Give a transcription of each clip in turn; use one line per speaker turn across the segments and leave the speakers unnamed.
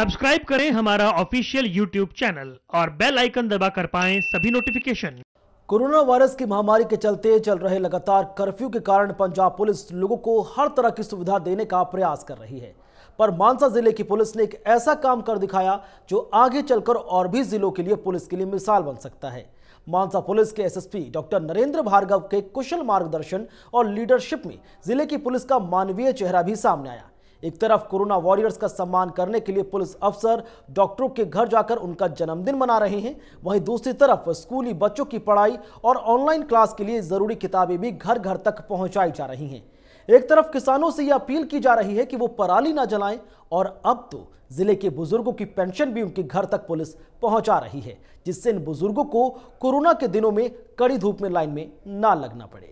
Subscribe करें हमारा official YouTube channel और बेल आइकन दबाकर पाएं सभी नोटिफिकेशन।
कोरोना वायरस की महामारी के चलते चल रहे लगातार कर्फ्यू के कारण पंजाब पुलिस लोगों को हर तरह की सुविधा देने का प्रयास कर रही है, पर मानसा जिले की पुलिस ने एक ऐसा काम कर दिखाया जो आगे चलकर और भी जिलों के लिए पुलिस के लिए मिसाल बन सकता है। मानसा पुलिस के एसएसपी डॉक्टर नरेंद्र भार्गव के कुशल मार्गदर्शन और लीडरशिप में जिले की पुलिस का मानवीय चेहरा भी सामने आया। एक तरफ कोरोना वॉरियर्स का सम्मान करने के लिए पुलिस अफसर डॉक्टरों के घर जाकर उनका जन्मदिन मना रहे हैं, वहीं दूसरी तरफ स्कूली बच्चों की पढ़ाई और ऑनलाइन क्लास के लिए जरूरी किताबें भी घर घर तक पहुंचाई जा रही हैं। एक तरफ किसानों से यह अपील की जा रही है कि वो पराली ना जलाएं, और अब तो जिले के बुजुर्गों की पेंशन भी उनके घर तक पुलिस पहुंचा रही है, जिससे इन बुजुर्गों को कोरोना के दिनों में कड़ी धूप में लाइन में ना लगना पड़े।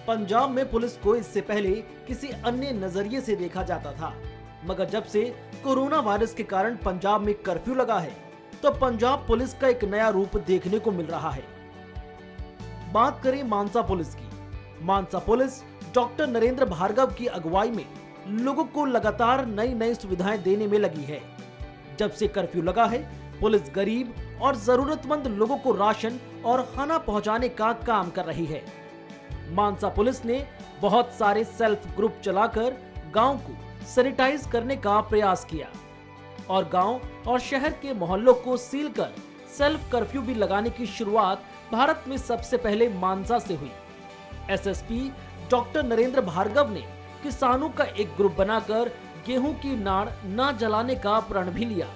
पंजाब में पुलिस को इससे पहले किसी अन्य नजरिए से देखा जाता था, मगर जब से कोरोना वायरस के कारण पंजाब में कर्फ्यू लगा है तो पंजाब पुलिस का एक नया रूप देखने को मिल रहा है। बात करें मानसा पुलिस की। मानसा पुलिस डॉक्टर नरेंद्र भार्गव की अगुवाई में लोगों को लगातार नई नई सुविधाएं देने में लगी है। जब से कर्फ्यू लगा है, पुलिस गरीब और जरूरतमंद लोगों को राशन और खाना पहुंचाने का काम कर रही है। मानसा पुलिस ने बहुत सारे सेल्फ ग्रुप चलाकर गांव को सैनिटाइज करने का प्रयास किया और गांव और शहर के मोहल्लों को सील कर सेल्फ कर्फ्यू भी लगाने की शुरुआत भारत में सबसे पहले मानसा से हुई। एसएसपी डॉक्टर नरेंद्र भार्गव ने किसानों का एक ग्रुप बनाकर गेहूं की नाड़ न जलाने का प्रण भी लिया।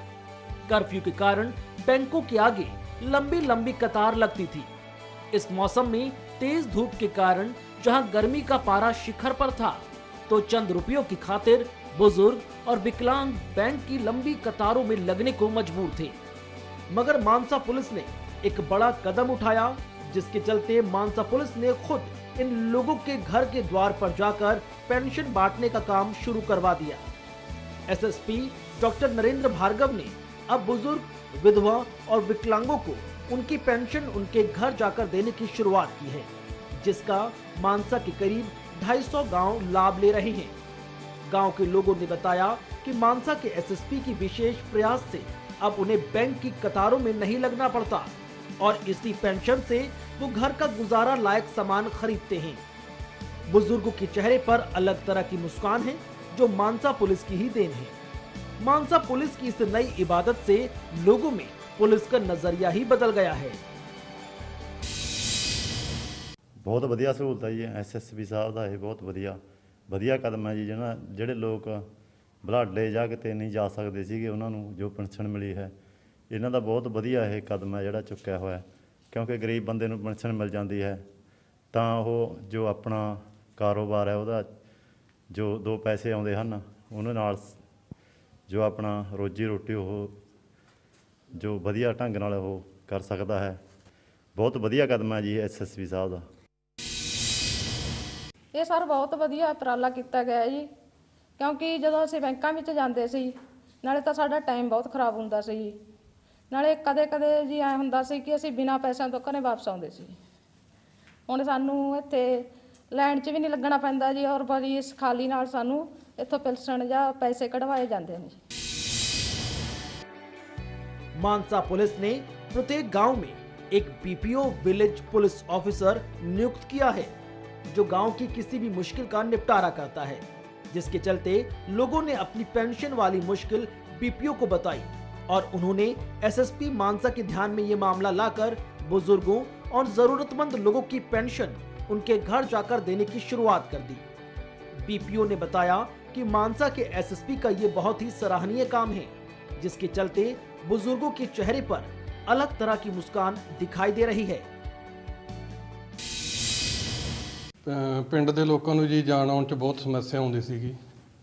कर्फ्यू के कारण बैंकों के आगे लंबी लंबी कतार लगती थी। इस मौसम में तेज धूप के कारण जहां गर्मी का पारा शिखर पर था, तो चंद रुपयों की खातिर बुजुर्ग और विकलांग बैंक की लंबी कतारों में लगने को मजबूर थे। मगर मानसा पुलिस ने एक बड़ा कदम उठाया, जिसके चलते मानसा पुलिस ने खुद इन लोगों के घर के द्वार पर जाकर पेंशन बांटने का काम शुरू करवा दिया। एसएसपी डॉक्टर नरेंद्र भार्गव ने अब बुजुर्ग, विधवा और विकलांगों को उनकी पेंशन उनके घर जाकर देने की शुरुआत की है, जिसका मानसा के करीब 250 गांव लाभ ले रहे हैं। गांव के लोगों ने बताया कि मानसा के एसएसपी की विशेष प्रयास से अब उन्हें बैंक की कतारों में नहीं लगना पड़ता और इसी पेंशन से वो घर का गुजारा लायक सामान खरीदते हैं। बुजुर्गों के चेहरे पर अलग तरह की मुस्कान है, जो मानसा पुलिस की ही देन है। मानसा पुलिस की इस नई इबादत से लोगों में पुलिस का नजरिया ही बदल गया है।
बहुत वधिया सहूलत है जी एसएसपी साहब का, बहुत वधिया कदम है जी। ਜਿਹੜੇ ਲੋਕ ਬਲਾਡੇ ਜਾ ਕੇ नहीं जा सकते ਸੀਗੇ, ਉਹਨਾਂ ਨੂੰ जो पेंशन मिली है, ਇਹਨਾਂ ਦਾ बहुत वधिया ਇਹ कदम है ਜਿਹੜਾ ਚੁੱਕਿਆ ਹੋਇਆ, क्योंकि गरीब ਬੰਦੇ ਨੂੰ पेंशन मिल जाती है ਤਾਂ ਉਹ जो अपना कारोबार है ਉਹਦਾ जो 2 पैसे ਆਉਂਦੇ ਹਨ ਉਹਨਾਂ ਨਾਲ जो अपना रोजी रोटी ਉਹ जो वधिया ढंग नाल वो कर सकता है। बहुत वधिया कदम है जी एसएसपी साहब का।
ये सर बहुत वधिया उपराला किया गया जी, क्योंकि जो असीं बैंकां विच जांदे सी नाले तां साडा टाइम बहुत खराब हुंदा सी, नाले कदे कदे जी ऐ हुंदा सी कि असीं बिना पैसों तो घरे वापस आउंदे सी। हुण सानूं इत्थे लाइन च भी नहीं लगना पैंदा जी, और बड़ी इस खाली नाल सानूं इत्थों पेंशन जां पैसे कढवाए जांदे ने जी।
मानसा पुलिस ने प्रत्येक गांव में एक बीपीओ विलेज पुलिस ऑफिसर नियुक्त किया है, जो गांव की किसी भी मुश्किल का निपटारा करता है, जिसके चलते लोगों ने अपनी पेंशन वाली मुश्किल बीपीओ को बताई और उन्होंने एसएसपी मानसा के ध्यान में ये मामला लाकर बुजुर्गों और जरूरतमंद लोगों की पेंशन उनके घर जाकर देने की शुरुआत कर दी। बीपीओ ने बताया कि मानसा के एसएसपी का ये बहुत ही सराहनीय काम है, जिसके चलते बुजुर्गों के चेहरे पर अलग तरह की मुस्कान दिखाई दे रही है।
ਪਿੰਡ ਦੇ ਲੋਕਾਂ ਨੂੰ ਜੀ ਜਾਣ ਆਉਣ 'ਚ ਬਹੁਤ ਸਮੱਸਿਆ ਆਉਂਦੀ ਸੀਗੀ।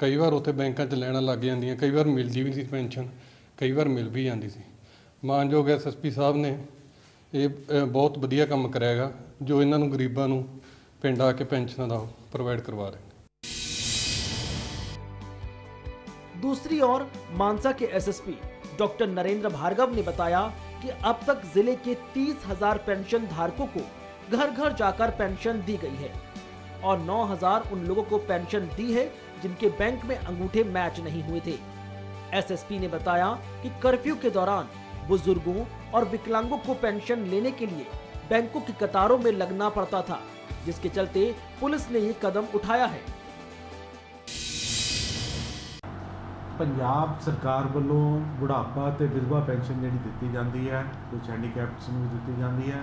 ਕਈ ਵਾਰ ਉੱਥੇ ਬੈਂਕਾਂ 'ਚ ਲਾਈਨਾਂ ਲੱਗ ਜਾਂਦੀਆਂ, ਕਈ ਵਾਰ ਮਿਲਦੀ ਵੀ ਨਹੀਂ ਸੀ ਪੈਨਸ਼ਨ, ਕਈ ਵਾਰ ਮਿਲ ਵੀ ਜਾਂਦੀ ਸੀ। ਮਾਨਯੋਗ ਐਸਐਸਪੀ ਸਾਹਿਬ ਨੇ ਇਹ ਬਹੁਤ ਵਧੀਆ ਕੰਮ ਕਰਿਆ ਹੈਗਾ, ਜੋ ਇਹਨਾਂ ਨੂੰ ਗਰੀਬਾਂ ਨੂੰ ਪਿੰਡ ਆ ਕੇ ਪੈਨਸ਼ਨਾਂ ਦਾ ਪ੍ਰੋਵਾਈਡ ਕਰਵਾ ਰਹੇ।
दूसरी ओर मानसा के एसएसपी डॉक्टर नरेंद्र भार्गव ने बताया कि अब तक जिले के 30,000 पेंशन धारकों को घर घर जाकर पेंशन दी गई है और 9,000 उन लोगों को पेंशन दी है जिनके बैंक में अंगूठे मैच नहीं हुए थे। एसएसपी ने बताया कि कर्फ्यू के दौरान बुजुर्गों और विकलांगों को पेंशन लेने के लिए बैंकों की कतारों में लगना पड़ता था, जिसके चलते पुलिस ने ये कदम उठाया है।
ਪੰਜਾਬ ਸਰਕਾਰ ਵੱਲੋਂ ਬੁਢਾਪਾ ਤੇ ਵਿਧਵਾ ਪੈਨਸ਼ਨ ਜਿਹੜੀ ਦਿੱਤੀ ਜਾਂਦੀ ਹੈ, ਕੁਝ ਹੈਂਡੀਕੈਪਟਸ ਨੂੰ ਵੀ ਦਿੱਤੀ ਜਾਂਦੀ ਹੈ,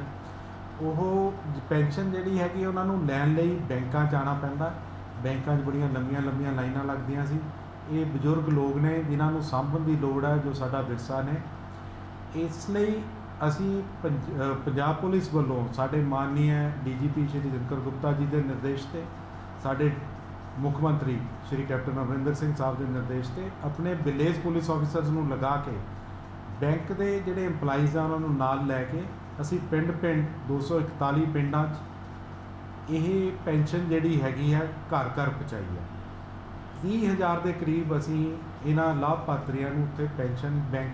ਉਹ ਪੈਨਸ਼ਨ ਜਿਹੜੀ ਹੈਗੀ ਉਹਨਾਂ ਨੂੰ ਲੈਣ ਲਈ ਬੈਂਕਾਂ 'ਚ ਆਉਣਾ ਪੈਂਦਾ। ਬੈਂਕਾਂ 'ਚ ਬੜੀਆਂ ਲੰਮੀਆਂ ਲਾਈਨਾਂ ਲੱਗਦੀਆਂ ਸੀ। ਇਹ ਬਜ਼ੁਰਗ ਲੋਕ ਨੇ ਜਿਨ੍ਹਾਂ ਨੂੰ ਸਾਂਭਣ ਦੀ ਲੋੜ ਹੈ, ਜੋ ਸਾਡਾ ਵਿਰਸਾ ਨੇ। ਇਸ ਲਈ ਅਸੀਂ ਪੰਜਾਬ ਪੁਲਿਸ ਵੱਲੋਂ ਸਾਡੇ ਮਾਨਨੀय ਡੀਜੀਪੀ ਸ਼੍ਰੀ ਦਿਨਕਰ ਗੁਪਤਾ ਜੀ ਦੇ ਨਿਰਦੇਸ਼ ਤੇ ਸਾਡੇ ਮੁੱਖ ਮੰਤਰੀ ਸ਼੍ਰੀ ਕੈਪਟਨ ਅਮਰਿੰਦਰ ਸਿੰਘ ਸਾਹਿਬ ਦੇ ਨਿਰਦੇਸ਼ ਤੇ ਆਪਣੇ ਵਿਲੇਜ ਪੁਲਿਸ ਆਫੀਸਰਸ ਨੂੰ ਲਗਾ ਕੇ ਬੈਂਕ ਦੇ ਜਿਹੜੇ EMPLOYEES ਆ ਉਹਨਾਂ ਨੂੰ ਨਾਲ ਲੈ ਕੇ ਅਸੀਂ ਪਿੰਡ 241 ਪਿੰਡਾਂ 'ਚ ਇਹ ਪੈਨਸ਼ਨ ਜਿਹੜੀ ਹੈਗੀ ਹੈ ਘਰ ਪਹੁੰਚਾਈ ਹੈ। 30,000 ਦੇ ਕਰੀਬ ਅਸੀਂ ਇਹਨਾਂ ਲਾਭਪਾਤਰੀਆਂ ਨੂੰ ਉੱਥੇ ਪੈਨਸ਼ਨ ਬੈਂਕ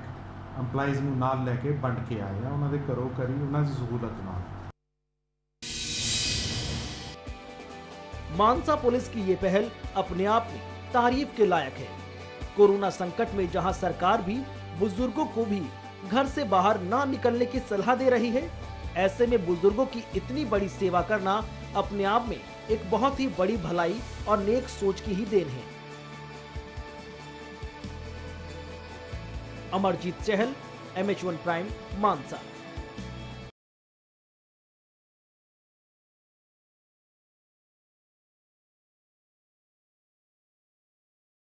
EMPLOYEES ਨੂੰ ਨਾਲ ਲੈ ਕੇ ਵੰਡ ਕੇ ਆਏ ਆ, ਉਹਨਾਂ ਦੇ ਘਰੋਂ ਘਰੀ ਉਹਨਾਂ ਦੀ ਸਹੂਲਤ ਨਾਲ।
मानसा पुलिस की ये पहल अपने आप में तारीफ के लायक है। कोरोना संकट में जहां सरकार भी बुजुर्गों को भी घर से बाहर ना निकलने की सलाह दे रही है, ऐसे में बुजुर्गों की इतनी बड़ी सेवा करना अपने आप में एक बहुत ही बड़ी भलाई और नेक सोच की ही देन है। अमरजीत चहल, MH1 प्राइम, मानसा।